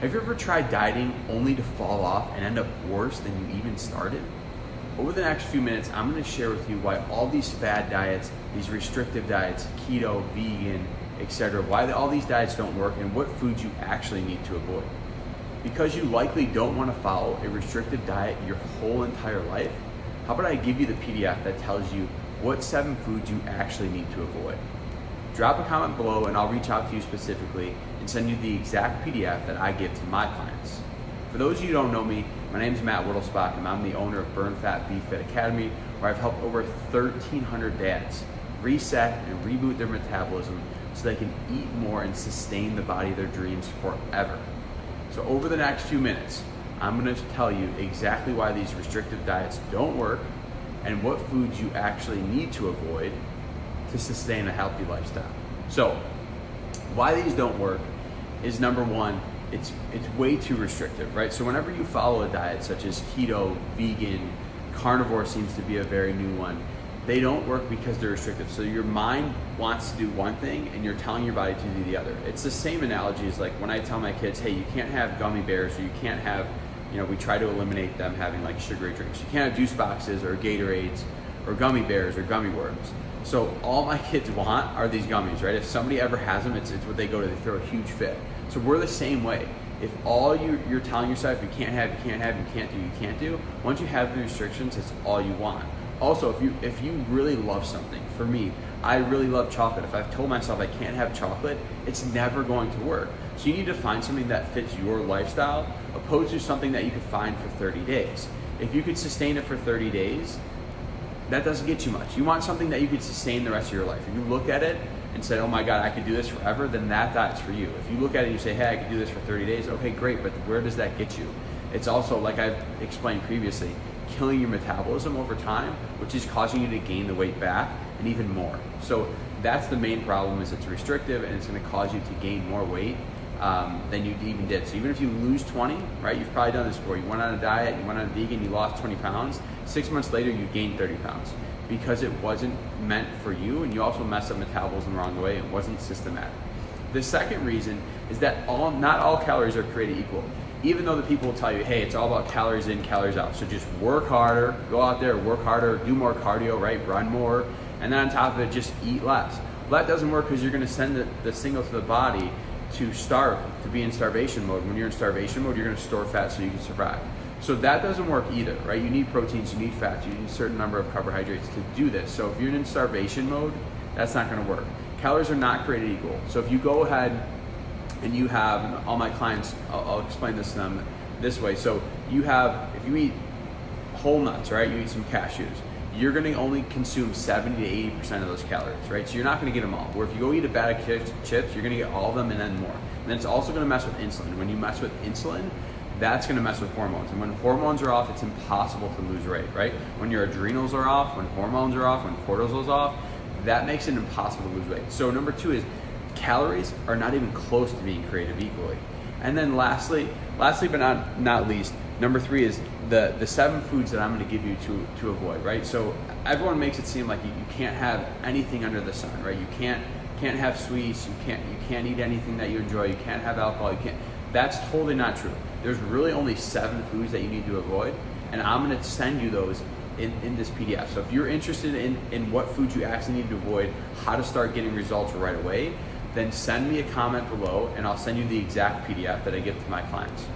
Have you ever tried dieting only to fall off and end up worse than you even started? Over the next few minutes, I'm going to share with you why all these fad diets, these restrictive diets, keto, vegan, etc., why all these diets don't work and what foods you actually need to avoid. Because you likely don't want to follow a restrictive diet your whole entire life, how about I give you the PDF that tells you what 7 foods you actually need to avoid. Drop a comment below and I'll reach out to you specifically and send you the exact PDF that I give to my clients. For those of you who don't know me, my name is Matt Whittlesbach and I'm the owner of Burn Fat Be Fit Academy, where I've helped over 1,300 dads reset and reboot their metabolism so they can eat more and sustain the body of their dreams forever. So over the next few minutes, I'm going to tell you exactly why these restrictive diets don't work and what foods you actually need to avoid to sustain a healthy lifestyle. So why these don't work is, number one, it's way too restrictive, right? So whenever you follow a diet such as keto, vegan, carnivore seems to be a very new one, they don't work because they're restrictive. So your mind wants to do one thing and you're telling your body to do the other. It's the same analogy as like when I tell my kids, hey, you can't have gummy bears, or you can't have, we try to eliminate them having like sugary drinks. You can't have juice boxes or Gatorades or gummy bears or gummy worms. So all my kids want are these gummies, right? If somebody ever has them, it's what they go to, they throw a huge fit. So we're the same way. If all you're telling yourself you can't have, you can't do, once you have the restrictions, it's all you want. Also, if you really love something, for me, I really love chocolate. If I've told myself I can't have chocolate, it's never going to work. So you need to find something that fits your lifestyle, opposed to something that you could find for 30 days. If you could sustain it for 30 days, that doesn't get you much. You want something that you could sustain the rest of your life. If you look at it and say, oh my God, I could do this forever, then that diet's for you. If you look at it and you say, hey, I could do this for 30 days, okay, great, but where does that get you? It's also, like I've explained previously, killing your metabolism over time, which is causing you to gain the weight back and even more. So that's the main problem, is it's restrictive and it's gonna cause you to gain more weight than you even did. So even if you lose 20, right, you've probably done this before. You went on a diet, you went on a vegan, you lost 20 pounds. 6 months later, you gained 30 pounds because it wasn't meant for you, and you also messed up metabolism the wrong way. It wasn't systematic. The second reason is that not all calories are created equal. Even though the people will tell you, hey, it's all about calories in, calories out. So just work harder, go out there, work harder, do more cardio, right? Run more, and then on top of it, just eat less. Well, that doesn't work because you're gonna send the signal to the body to starve, to be in starvation mode. When you're in starvation mode, you're gonna store fat so you can survive. So that doesn't work either, right? You need proteins, you need fats, you need a certain number of carbohydrates to do this. So if you're in starvation mode, that's not gonna work. Calories are not created equal. So if you go ahead and you have, and all my clients, I'll explain this to them this way. So you have, if you eat whole nuts, right? You eat some cashews, you're gonna only consume 70 to 80% of those calories, right? So you're not gonna get them all. Where if you go eat a bag of chips, you're gonna get all of them and then more. And then it's also gonna mess with insulin. When you mess with insulin, that's gonna mess with hormones. And when hormones are off, it's impossible to lose weight, right? When your adrenals are off, when hormones are off, when cortisol's off, that makes it impossible to lose weight. So number 2 is calories are not even close to being created equally. And then lastly but not least, number 3 is the 7 foods that I'm gonna give you to avoid, right? So everyone makes it seem like you can't have anything under the sun, right? You can't have sweets, you can't eat anything that you enjoy, you can't have alcohol, that's totally not true. There's really only 7 foods that you need to avoid, and I'm gonna send you those in this PDF. So if you're interested in what foods you actually need to avoid, how to start getting results right away, then send me a comment below and I'll send you the exact PDF that I give to my clients.